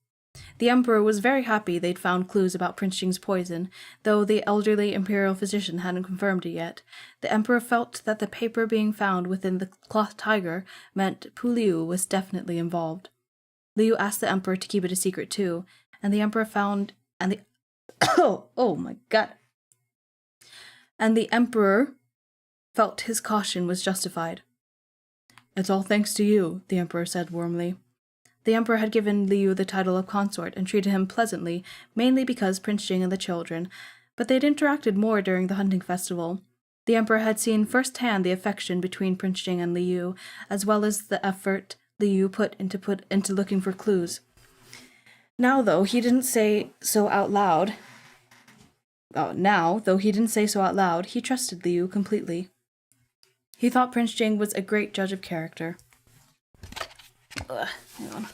The Emperor was very happy they'd found clues about Prince Jing's poison, though the elderly Imperial Physician hadn't confirmed it yet. The Emperor felt that the paper being found within the cloth tiger meant Pu Liu was definitely involved. Liu asked the Emperor to keep it a secret too, and the Emperor found... oh my god. And the Emperor felt his caution was justified. "It's all thanks to you," the Emperor said warmly. The Emperor had given Liu the title of consort and treated him pleasantly, mainly because Prince Jing and the children, but they'd interacted more during the hunting festival. The Emperor had seen firsthand the affection between Prince Jing and Liu, as well as the effort Liu put into looking for clues. Now, though he didn't say so out loud, he trusted Liu completely. He thought Prince Jing was a great judge of character. Hang on.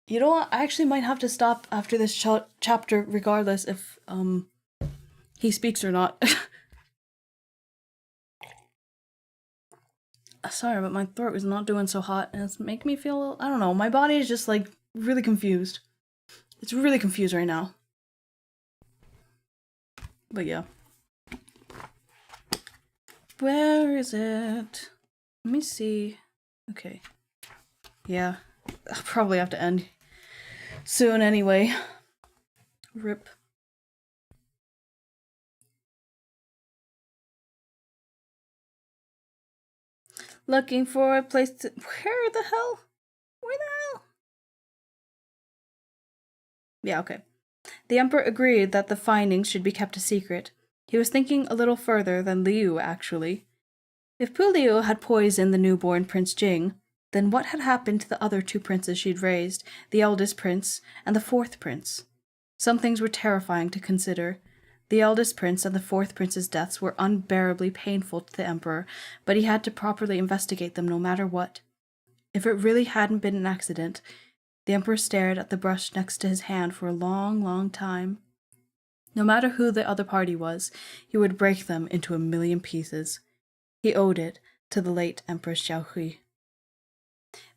You know what? I actually might have to stop after this chapter, regardless if he speaks or not. Sorry, but my throat is not doing so hot, and it's making me feel, I don't know, my body is just like really confused. It's really confused right now. But yeah. Where is it? Let me see. Okay. Yeah. I'll probably have to end soon anyway. RIP. Looking for a place to... Where the hell? Yeah, okay. The Emperor agreed that the findings should be kept a secret. He was thinking a little further than Liu, actually. If Pu Liu had poisoned the newborn Prince Jing, then what had happened to the other two princes she'd raised, the eldest prince and the fourth prince? Some things were terrifying to consider. The eldest prince and the fourth prince's deaths were unbearably painful to the Emperor, but he had to properly investigate them no matter what. If it really hadn't been an accident, the Emperor stared at the brush next to his hand for a long, long time. No matter who the other party was, he would break them into 1,000,000 pieces. He owed it to the late Empress Xiaohui.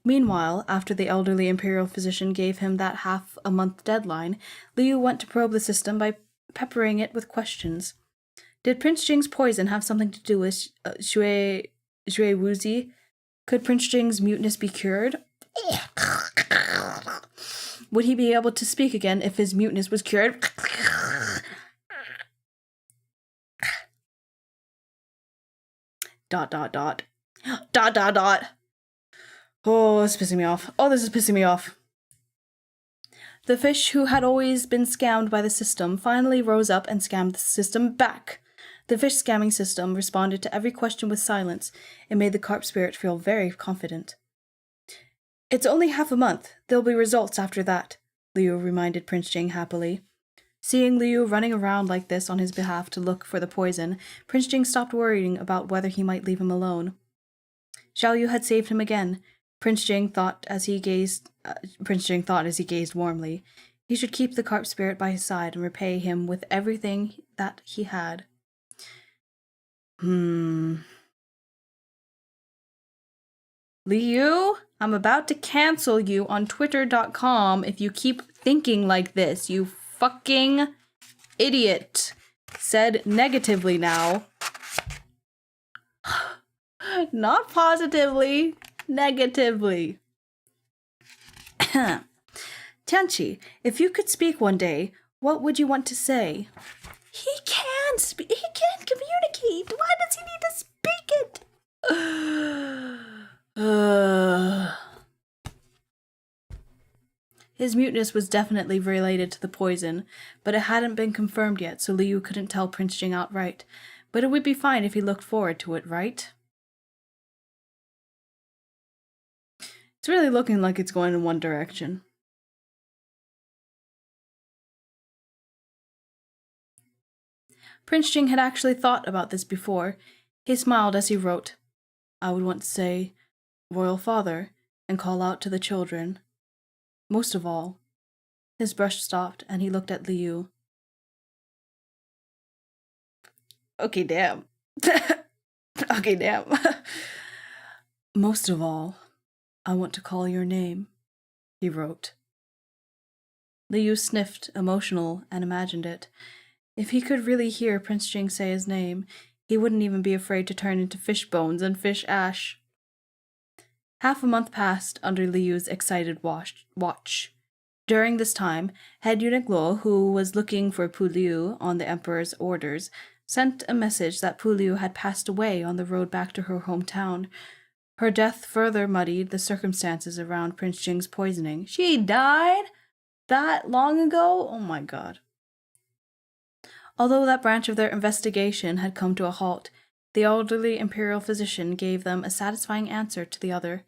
Meanwhile, after the elderly Imperial Physician gave him that half-a-month deadline, Liu went to probe the system by peppering it with questions. Did Prince Jing's poison have something to do with Xue Wuzi? Could Prince Jing's muteness be cured? Would he be able to speak again if his muteness was cured? Dot, dot, dot. Dot, dot, dot. Oh, this is pissing me off. Oh, this is pissing me off. The fish, who had always been scammed by the system, finally rose up and scammed the system back. The fish scamming system responded to every question with silence. It made the carp spirit feel very confident. It's only half a month. There'll be results after that, Liu reminded Prince Jing happily. Seeing Liu running around like this on his behalf to look for the poison, Prince Jing stopped worrying about whether he might leave him alone. Xiao Yu had saved him again. Prince Jing thought as he gazed warmly. He should keep the carp spirit by his side and repay him with everything that he had. Liu, I'm about to cancel you on Twitter.com if you keep thinking like this, you fucking idiot. Said negatively now. Not positively, negatively. Tianqi, if you could speak one day, what would you want to say? He can't speak. He can't communicate. Why does he need to speak it? His muteness was definitely related to the poison, but it hadn't been confirmed yet, so Liu couldn't tell Prince Jing outright. But it would be fine if he looked forward to it, right? It's really looking like it's going in one direction. Prince Jing had actually thought about this before. He smiled as he wrote, I would want to say, Royal Father, and call out to the children. Most of all. His brush stopped, and he looked at Liu. Okay, damn. Okay, damn. Most of all, I want to call your name, he wrote. Liu sniffed, emotional, and imagined it. If he could really hear Prince Jing say his name, he wouldn't even be afraid to turn into fish bones and fish ash. Half a month passed under Liu's excited watch. During this time, head eunuch Luo, who was looking for Pu Liu on the emperor's orders, sent a message that Pu Liu had passed away on the road back to her hometown. Her death further muddied the circumstances around Prince Jing's poisoning. She died? That long ago? Oh my god. Although that branch of their investigation had come to a halt, the elderly imperial physician gave them a satisfying answer to the other.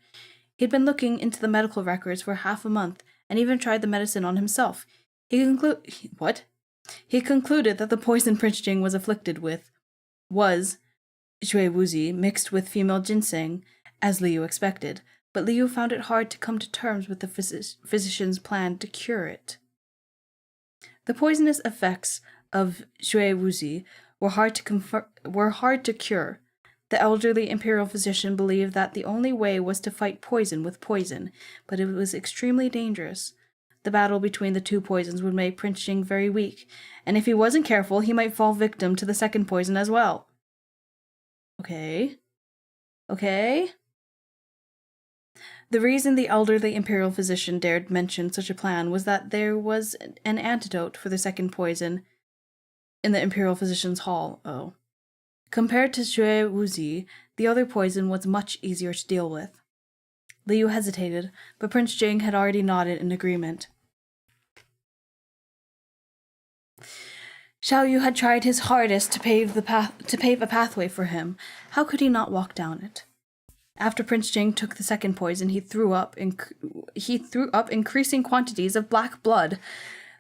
He'd been looking into the medical records for half a month, and even tried the medicine on himself. He concluded that the poison Prince Jing was afflicted with was shui wuzi mixed with female ginseng, as Liu expected, but Liu found it hard to come to terms with the physician's plan to cure it. The poisonous effects of shui wuzi were hard to cure. The elderly imperial physician believed that the only way was to fight poison with poison, but it was extremely dangerous. The battle between the two poisons would make Prince Jing very weak, and if he wasn't careful, he might fall victim to the second poison as well. Okay. The reason the elderly imperial physician dared mention such a plan was that there was an antidote for the second poison in the imperial physician's hall. Compared to shui wuzi, the other poison was much easier to deal with. Liu hesitated, but Prince Jing had already nodded in agreement. Xiao Yu had tried his hardest to pave a pathway for him. How could he not walk down it? After Prince Jing took the second poison, he threw up increasing quantities of black blood.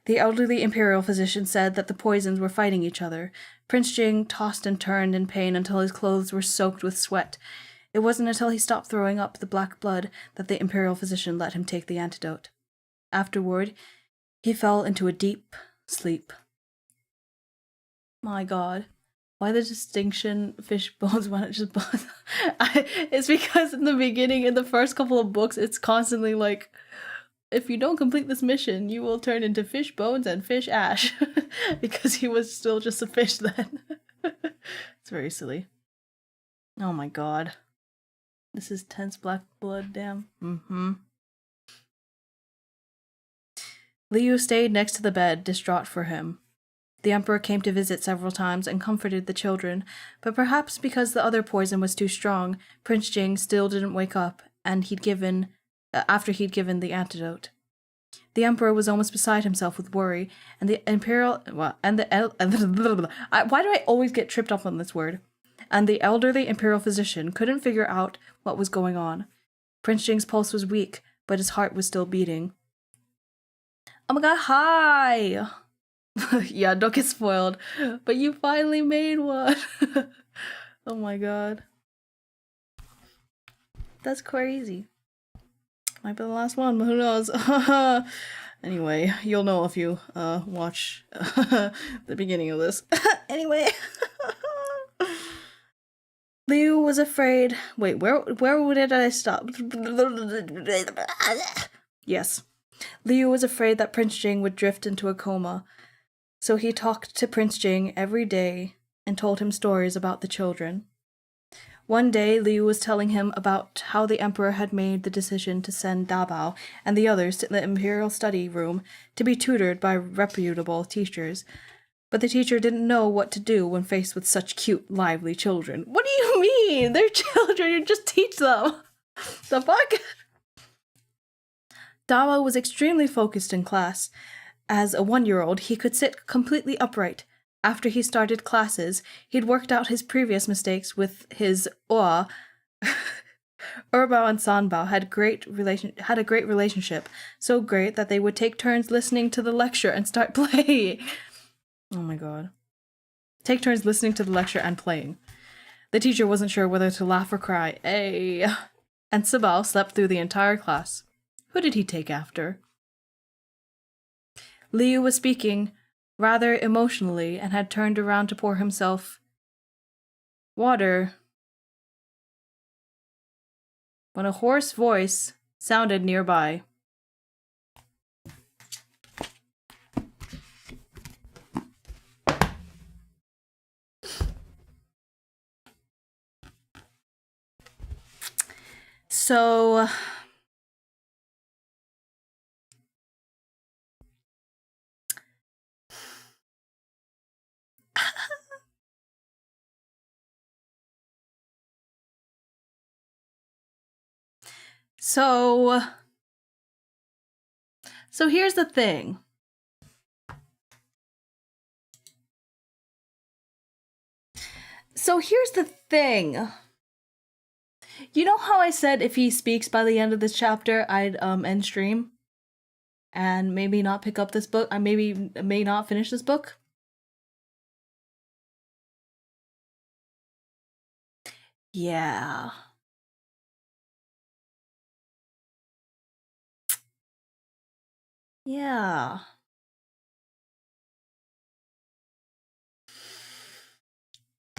The elderly imperial physician said that the poisons were fighting each other. Prince Jing tossed and turned in pain until his clothes were soaked with sweat. It wasn't until he stopped throwing up the black blood that the imperial physician let him take the antidote. Afterward, he fell into a deep sleep. My god. Why the distinction fish bones when it just bones? It's because in the beginning, in the first couple of books, it's constantly like, if you don't complete this mission, you will turn into fish bones and fish ash. Because he was still just a fish then. It's very silly. Oh my god. This is tense black blood, damn. Liu stayed next to the bed, distraught for him. The emperor came to visit several times and comforted the children, but perhaps because the other poison was too strong, Prince Jing still didn't wake up, and after he'd given the antidote. The emperor was almost beside himself with worry, and the imperial why do I always get tripped up on this word? And the elderly imperial physician couldn't figure out what was going on. Prince Jing's pulse was weak, but his heart was still beating. Oh my god, hi! Yeah, don't get spoiled, but you finally made one. Oh my god. That's crazy. Might be the last one, but who knows? Anyway, you'll know if you watch the beginning of this. Anyway. Liu was afraid. Wait, where did I stop? Yes. Liu was afraid that Prince Jing would drift into a coma. So he talked to Prince Jing every day and told him stories about the children. One day, Liu was telling him about how the emperor had made the decision to send Dabao and the others to the imperial study room to be tutored by reputable teachers. But the teacher didn't know what to do when faced with such cute, lively children. What do you mean? They're children, you just teach them. The fuck? Dabao was extremely focused in class. As a 1-year-old, he could sit completely upright. After he started classes, he'd worked out his previous mistakes with his oa Urbao and Sanbao had a great relationship, so great that they would take turns listening to the lecture and start playing. Oh my god. Take turns listening to the lecture and playing. The teacher wasn't sure whether to laugh or cry. Ay. And Sabao slept through the entire class. Who did he take after? Liu was speaking rather emotionally and had turned around to pour himself water when a hoarse voice sounded nearby. So here's the thing. You know how I said if he speaks by the end of this chapter, I'd end stream? And maybe not pick up this book? I may not finish this book? Yeah. Yeah.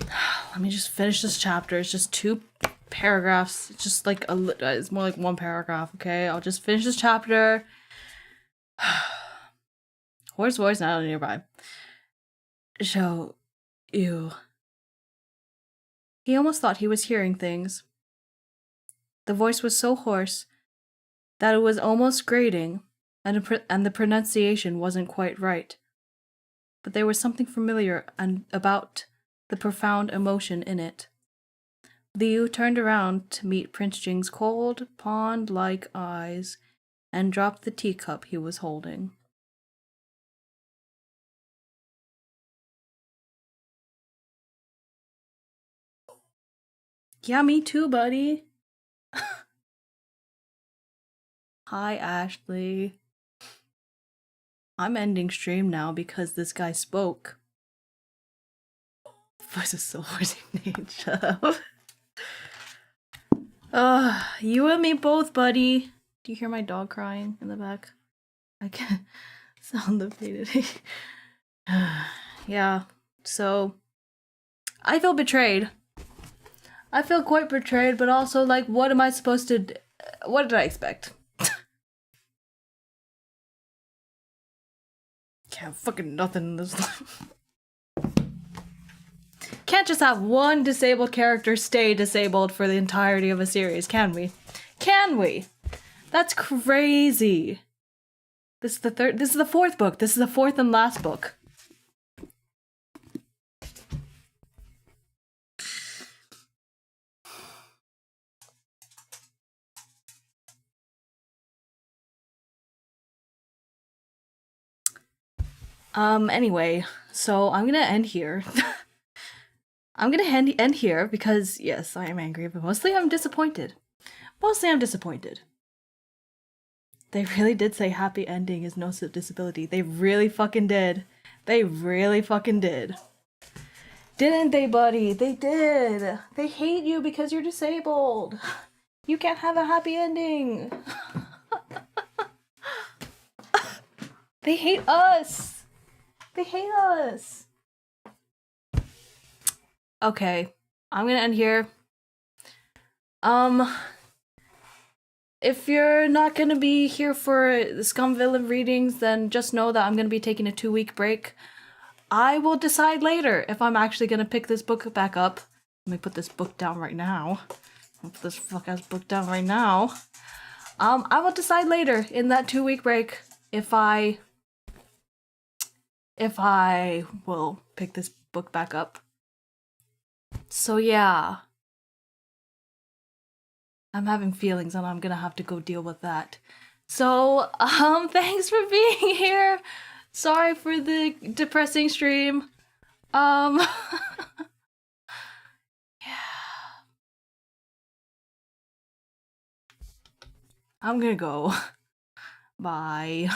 Let me just finish this chapter. It's just 2 paragraphs. It's just like it's more like 1 paragraph, okay? I'll just finish this chapter. Hoarse voice not nearby. So, ew. He almost thought he was hearing things. The voice was so hoarse that it was almost grating, and the pronunciation wasn't quite right. But there was something familiar about the profound emotion in it. Liu turned around to meet Prince Jing's cold, pond-like eyes and dropped the teacup he was holding. Yeah, me too, buddy. Hi, Ashley. I'm ending stream now because this guy spoke. Voice is so hoarse. Shut up. You and me both, buddy. Do you hear my dog crying in the back? I can't sound the faded. Yeah, so I feel betrayed. I feel quite betrayed, but also like, what am I supposed to? What did I expect? Can't fucking nothing in this life. Can't just have one disabled character stay disabled for the entirety of a series, can we? Can we? That's crazy. This is the 4th book. This is the 4th and last book. Anyway, so I'm gonna end here. I'm gonna end here because, yes, I am angry, but mostly I'm disappointed. They really did say happy ending is no disability. They really fucking did. Didn't they, buddy? They did. They hate you because you're disabled. You can't have a happy ending. They hate us. Okay, I'm gonna end here. If you're not gonna be here for the Scum Villain readings, then just know that I'm gonna be taking a 2-week break. I will decide later if I'm actually gonna pick this book back up. Let me put this book down right now. I will decide later in that 2-week break if I will pick this book back up. So yeah. I'm having feelings and I'm gonna have to go deal with that. So, thanks for being here. Sorry for the depressing stream. I'm gonna go. Bye.